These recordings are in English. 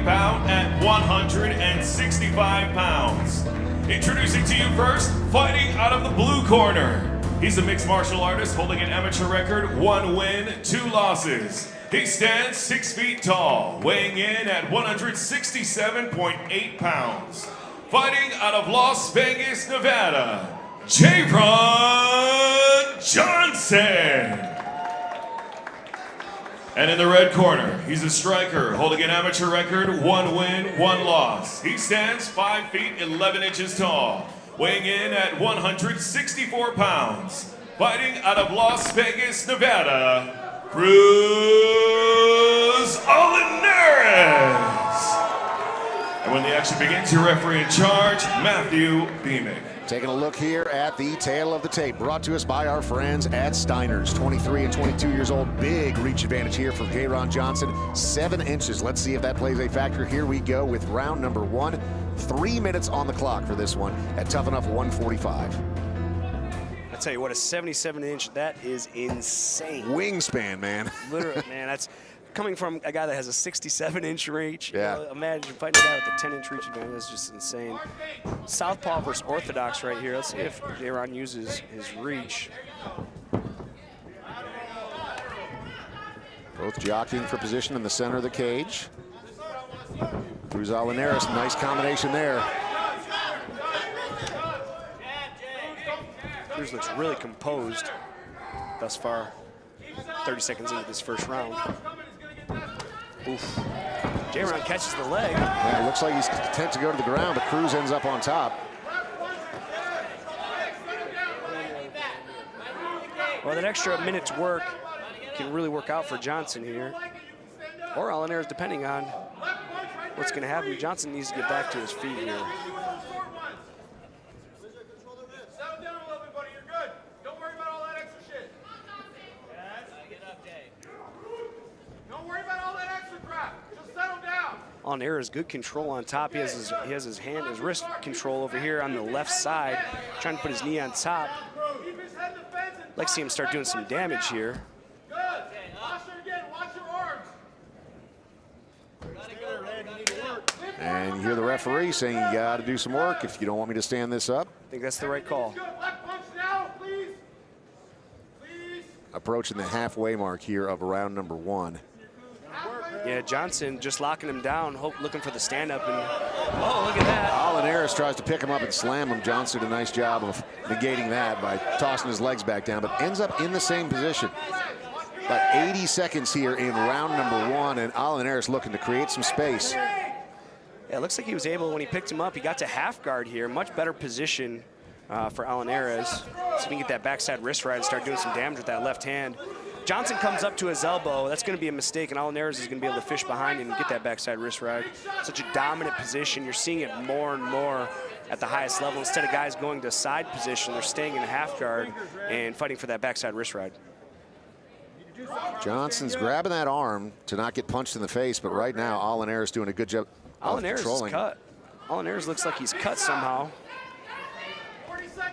heavyweight bout at 165 pounds. Introducing to you first, fighting out of the blue corner. He's a mixed martial artist holding an amateur record, 1 win, 2 losses. He stands 6 feet tall, weighing in at 167.8 pounds. Fighting out of Las Vegas, Nevada, Jarron Johnson. And in the red corner, he's a striker holding an amateur record, 1 win, 1 loss. He stands 5 feet 11 inches tall, weighing in at 164 pounds. Fighting out of Las Vegas, Nevada, Cruz Olinares. And when the action begins, your referee in charge, Matthew Beamick. Taking a look here at the tail of the tape, brought to us by our friends at Steiner's. 23 and 22 years old, big reach advantage here for Jarron Johnson, 7 inches. Let's see if that plays a factor. Here we go with round number 1. 3 minutes on the clock for this one at Tuff-N-Uff 145. I tell you what, a 77-inch, that is insane. Wingspan, man. Literally, man, that's coming from a guy that has a 67-inch reach. Yeah. You know, imagine fighting a guy with a 10-inch reach advantage. That's just insane. Southpaw versus orthodox right here. Let's see if Jarron uses his reach. Both jockeying for position in the center of the cage. Cruz Olinares, nice combination there. Cruz looks really composed thus far. 30 seconds into this first round. Oof. Jarron catches the leg. Yeah, it looks like he's content to go to the ground, but Cruz ends up on top. Well, that extra minute's work can really work out for Johnson here. Or Olinares, depending on what's going to happen. Johnson needs to get back to his feet here. Olinares, good control on top. He has his wrist control over here on the left side, trying to put his knee on top. I'd like to see him start doing some damage here. And you hear the referee saying you got to do some work if you don't want me to stand this up. I think that's the right call. Approaching the halfway mark here of round number 1. Yeah, Johnson just locking him down, looking for the stand-up, and oh, look at that. Olinares tries to pick him up and slam him. Johnson did a nice job of negating that by tossing his legs back down, but ends up in the same position. About 80 seconds here in round number 1, and Olinares looking to create some space. Yeah, it looks like he was able, when he picked him up, he got to half guard here. Much better position for Olinares. So if he can get that backside wrist right and start doing some damage with that left hand. Johnson comes up to his elbow. That's going to be a mistake, and Olinares is going to be able to fish behind him and get that backside wrist ride. Such a dominant position. You're seeing it more and more at the highest level. Instead of guys going to side position, they're staying in half guard and fighting for that backside wrist ride. Johnson's grabbing that arm to not get punched in the face, but right now Olinares doing a good job of controlling. Is cut. Olinares looks like he's cut somehow.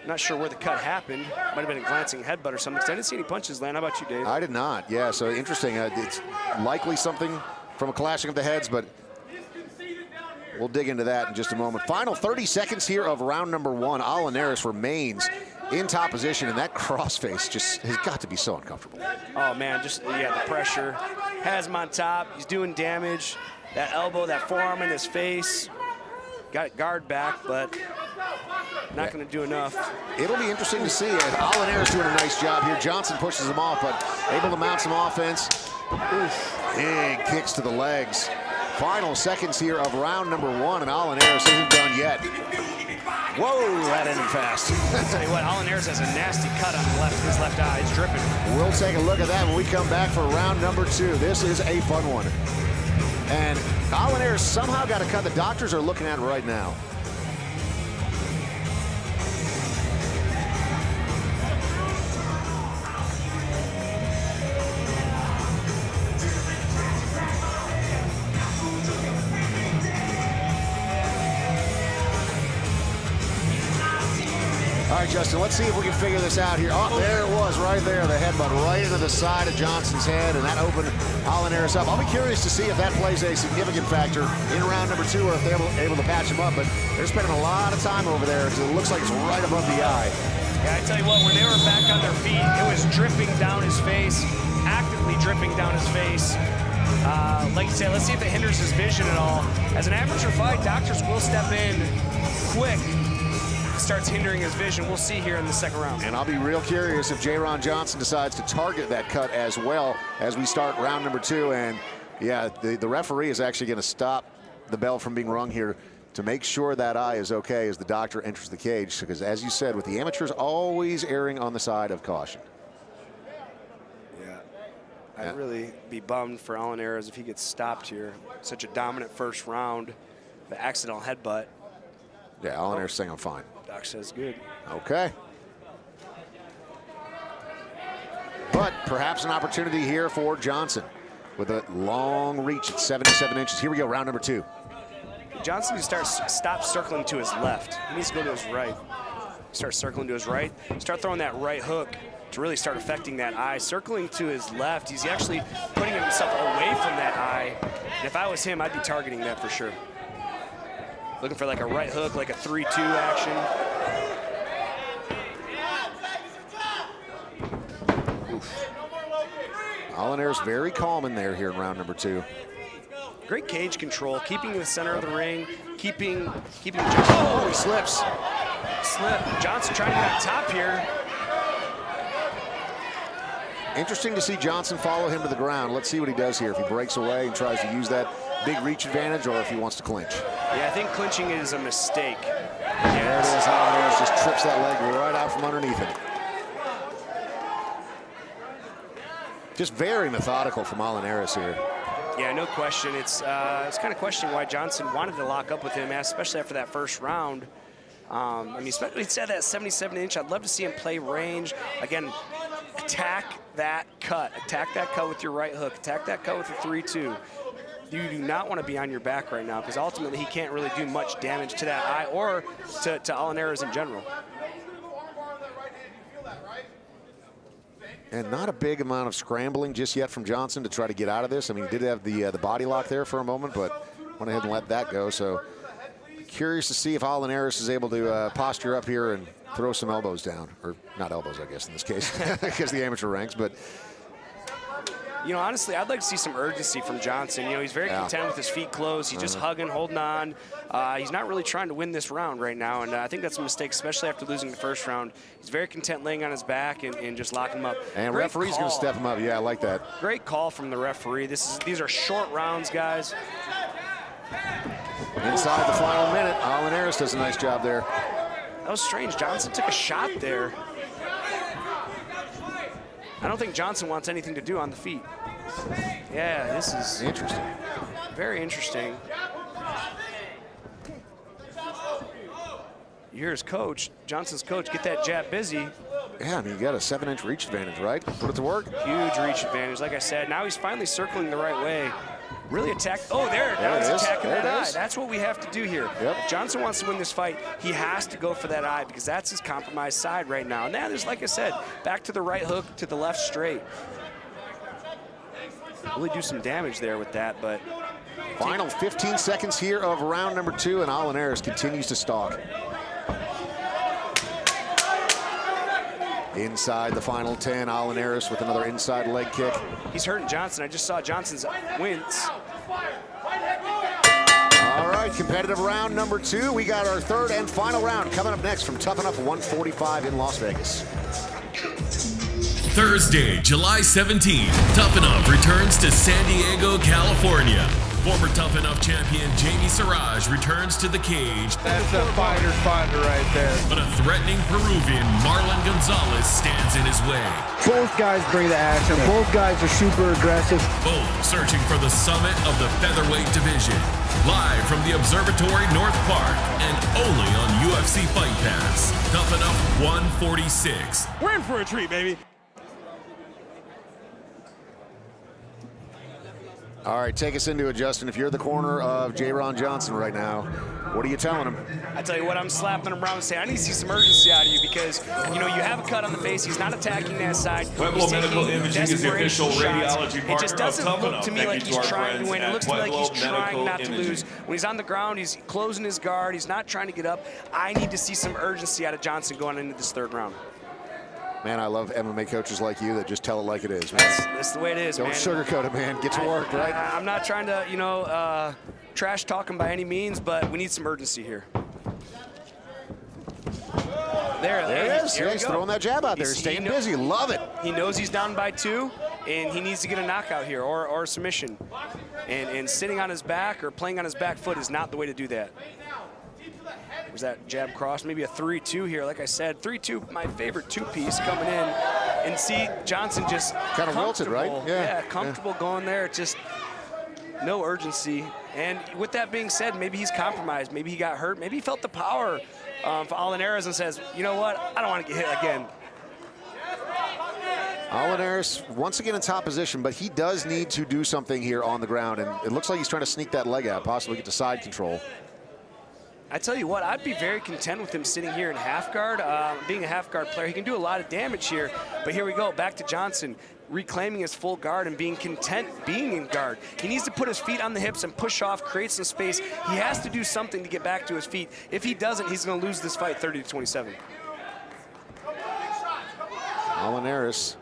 Not sure where the cut happened. Might have been a glancing headbutt or something. I didn't see any punches land. How about you, Dave? I did not. Yeah, so interesting. It's likely something from a clashing of the heads, but we'll dig into that in just a moment. Final 30 seconds here of round number 1. Olinares remains in top position, and that crossface just has got to be so uncomfortable. Oh, man, the pressure. Has him on top. He's doing damage. That elbow, that forearm in his face. Got guard back, but not going to do enough. It'll be interesting to see. Olinares doing a nice job here. Johnson pushes him off, but able to mount some offense. Oof. Big kicks to the legs. Final seconds here of round number 1, and Olinares isn't done yet. Whoa, that ended fast. I'll tell you what, Olinares has a nasty cut on his left eye. It's dripping. We'll take a look at that when we come back for round number 2. This is a fun one. And Olinares somehow got a cut the doctors are looking at right now. All right, Justin, let's see if we can figure this out here. Oh, there it was, right there, the headbutt right into the side of Johnson's head, and that opened Olinares up. I'll be curious to see if that plays a significant factor in round number 2, or if they're able to patch him up, but they're spending a lot of time over there, because it looks like it's right above the eye. Yeah, I tell you what, when they were back on their feet, it was dripping down his face, actively dripping down his face. Like you said, let's see if it hinders his vision at all. As an amateur fight, doctors will step in quick. Starts hindering his vision. We'll see here in the second round. And I'll be real curious if Jarron Johnson decides to target that cut as well as we start round number 2. And yeah, the referee is actually going to stop the bell from being rung here to make sure that eye is okay as the doctor enters the cage, because as you said, with the amateurs always erring on the side of caution. Yeah, I'd really be bummed for Olinares if he gets stopped here. Such a dominant first round, the accidental headbutt. Yeah, Olinares saying I'm fine. Doc says good. Okay. But perhaps an opportunity here for Johnson with a long reach at 77 inches. Here we go, round number 2. Johnson needs to stop circling to his left. He needs to go to his right. Start circling to his right. Start throwing that right hook to really start affecting that eye. Circling to his left, he's actually putting himself away from that eye. And if I was him, I'd be targeting that for sure. Looking for like a right hook, like a 3-2 action. Oof. Olinares very calm in there here in round number 2. Great cage control, keeping the center of the ring, keeping Oh, he slips. Slip. Johnson trying to get on top here. Interesting to see Johnson follow him to the ground. Let's see what he does here. If he breaks away and tries to use that big reach advantage, or if he wants to clinch. Yeah, I think clinching is a mistake. There it is. Olinares just trips that leg right out from underneath him. Just very methodical from Olinares here. Yeah, no question. It's kind of questioning why Johnson wanted to lock up with him, especially after that first round. I mean, especially he said that 77-inch. I'd love to see him play range. Again, attack that cut. Attack that cut with your right hook. Attack that cut with a 3-2. You do not want to be on your back right now, because ultimately he can't really do much damage to that eye or to Olinares in general. And not a big amount of scrambling just yet from Johnson to try to get out of this. I mean, he did have the body lock there for a moment, but went ahead and let that go. So curious to see if Olinares is able to posture up here and throw some elbows down. Or not elbows, I guess, in this case, because the amateur ranks. But you know, honestly, I'd like to see some urgency from Johnson. You know, he's very content with his feet closed. He's just hugging, holding on. He's not really trying to win this round right now, and I think that's a mistake, especially after losing the first round. He's very content laying on his back and just locking him up. And referee's going to step him up. Yeah, I like that. Great call from the referee. These are short rounds, guys. Inside the final minute, Olinares does a nice job there. That was strange. Johnson took a shot there. I don't think Johnson wants anything to do on the feet. Yeah, this is interesting. Very interesting. You hear his coach, Johnson's coach, get that jab busy. Yeah, I mean, you got a 7-inch reach advantage, right? Put it to work. Huge reach advantage, like I said. Now he's finally circling the right way. Really attack. Oh, there he's attacking that eye. That's what we have to do here. Yep. If Johnson wants to win this fight, he has to go for that eye, because that's his compromised side right now. And that is, like I said, back to the right hook, to the left straight. Really do some damage there with that, but. Final 15 seconds here of round number 2, and Olinares continues to stalk. Inside the final 10, Olinares with another inside leg kick. He's hurting Johnson. I just saw Johnson's wince. All right, competitive round number 2. We got our third and final round coming up next from Tuff-N-Uff 145 in Las Vegas. Thursday, July 17th, Tuff-N-Uff returns to San Diego, California. Former Tuff-N-Uff champion Jamie Siraj returns to the cage. That's a fighter right there. But a threatening Peruvian, Marlon Gonzalez, stands in his way. Both guys bring the action. Both guys are super aggressive. Both searching for the summit of the featherweight division. Live from the Observatory North Park and only on UFC Fight Pass. Tuff-N-Uff 146. We're in for a treat, baby. All right, take us into it, Justin. If you're the corner of Jarron Johnson right now, what are you telling him? I tell you what, I'm slapping him around and saying, I need to see some urgency out of you because, you know, you have a cut on the face. He's not attacking that side. Pueblo Medical Imaging is the official radiology partner. It just doesn't of look to me like he's trying to win. It looks to me like he's trying not to lose. When he's on the ground, he's closing his guard. He's not trying to get up. I need to see some urgency out of Johnson going into this third round. Man, I love MMA coaches like you that just tell it like it is, man. That's the way it is, Don't man. sugarcoat it, man. Get to work, right? I'm not trying to, you know, trash talk him by any means, but we need some urgency here. There it is. He's throwing that jab out there. He's staying busy. Love it. He knows he's down by 2, and he needs to get a knockout here or a submission. And sitting on his back or playing on his back foot is not the way to do that. Was that jab cross? Maybe a 3-2 here. Like I said, 3-2, my favorite two-piece coming in. And see, Johnson just kind of wilted, right? Yeah, comfortable going there. Just no urgency. And with that being said, maybe he's compromised. Maybe he got hurt. Maybe he felt the power for Olinares and says, you know what? I don't want to get hit again. Olinares, once again in top position, but he does need to do something here on the ground. And it looks like he's trying to sneak that leg out, possibly get to side control. I tell you what, I'd be very content with him sitting here in half guard. Being a half guard player, he can do a lot of damage here. But here we go, back to Johnson, reclaiming his full guard and being content being in guard. He needs to put his feet on the hips and push off, create some space. He has to do something to get back to his feet. If he doesn't, he's going to lose this fight 30-27. Olinares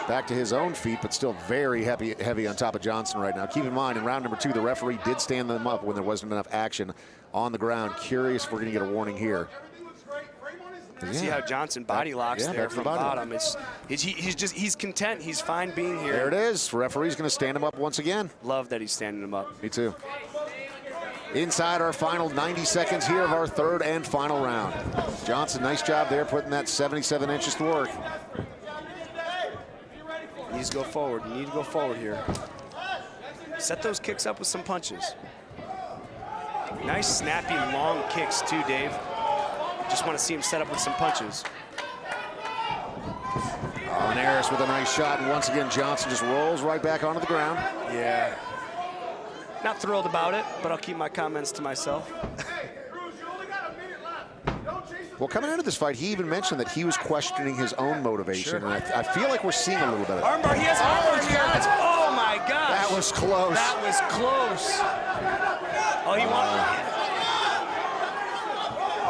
back to his own feet, but still very heavy on top of Johnson right now. Keep in mind, in round number 2, the referee did stand them up when there wasn't enough action on the ground. Curious if we're going to get a warning here. Yeah. See how Johnson body locks there from the bottom. He's content. He's fine being here. There it is. Referee's going to stand him up once again. Love that he's standing him up. Me too. Inside our final 90 seconds here of our third and final round. Johnson, nice job there putting that 77 inches to work. He needs to go forward. You need to go forward here. Set those kicks up with some punches. Nice, snappy, long kicks too, Dave. Just want to see him set up with some punches. Olinares with a nice shot, and once again, Johnson just rolls right back onto the ground. Yeah. Not thrilled about it, but I'll keep my comments to myself. Well, coming into this fight, he even mentioned that he was questioning his own motivation, Sure. and I feel like we're seeing a little bit of that. Armbar, he has armbar here. Oh my gosh. That was close. That was close. Oh, he wants.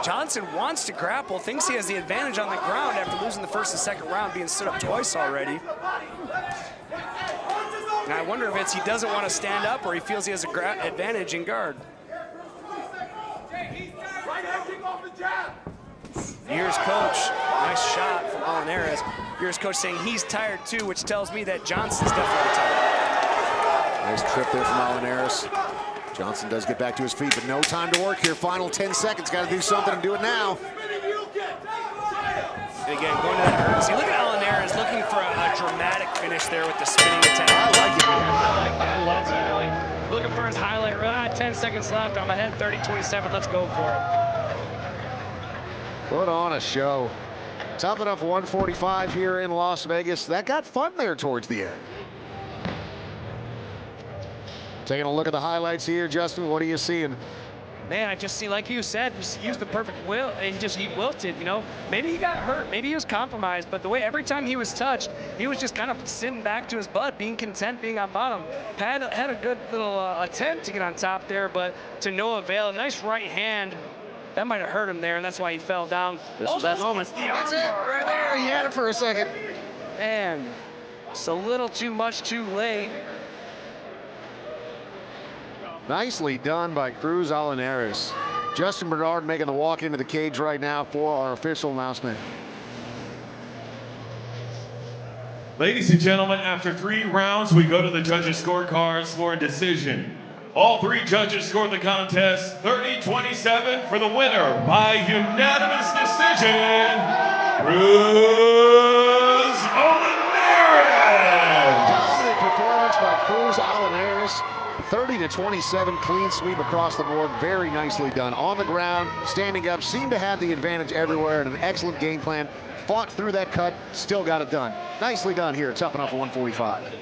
Johnson wants to grapple, thinks he has the advantage on the ground after losing the first and second round, being stood up twice already. And I wonder if it's he doesn't want to stand up or he feels he has an advantage in guard. Here's coach. Nice shot from Olinares. Here's coach saying he's tired too, which tells me that Johnson's definitely tired. Nice trip there from Olinares. Johnson does get back to his feet, but no time to work here. Final 10 seconds. Got to do something and do it now. And again, going to that urgency. Look at Olinares looking for a dramatic finish there with the spinning attack. I like it. I like that. Loves it, really. Looking for his highlight. 10 seconds left. I'm ahead 30-27. Let's go for it. Put on a show. Tuff-N-Uff 145 here in Las Vegas. That got fun there towards the end. Taking a look at the highlights here, Justin, what are you seeing? Man, I just see, like you said, just used the perfect will, and he wilted, you know. Maybe he got hurt, maybe he was compromised, but the way every time he was touched, he was just kind of sitting back to his butt, being content, being on bottom. Had a good little attempt to get on top there, but to no avail. A nice right hand. That might have hurt him there, and that's why he fell down. That's it, right there. He had it for a second. Man, it's a little too much too late. Nicely done by Cruz Olinares. Justin Bernard making the walk into the cage right now for our official announcement. Ladies and gentlemen, after 3 rounds, we go to the judges' scorecards for a decision. All 3 judges scored the contest 30-27 for the winner by unanimous decision, Cruz Olinares. Dominant performance by Cruz Olinares. 30-27, clean sweep across the board. Very nicely done. On the ground, standing up, seemed to have the advantage everywhere, and an excellent game plan. Fought through that cut, still got it done. Nicely done here at Tuff-N-Uff 145.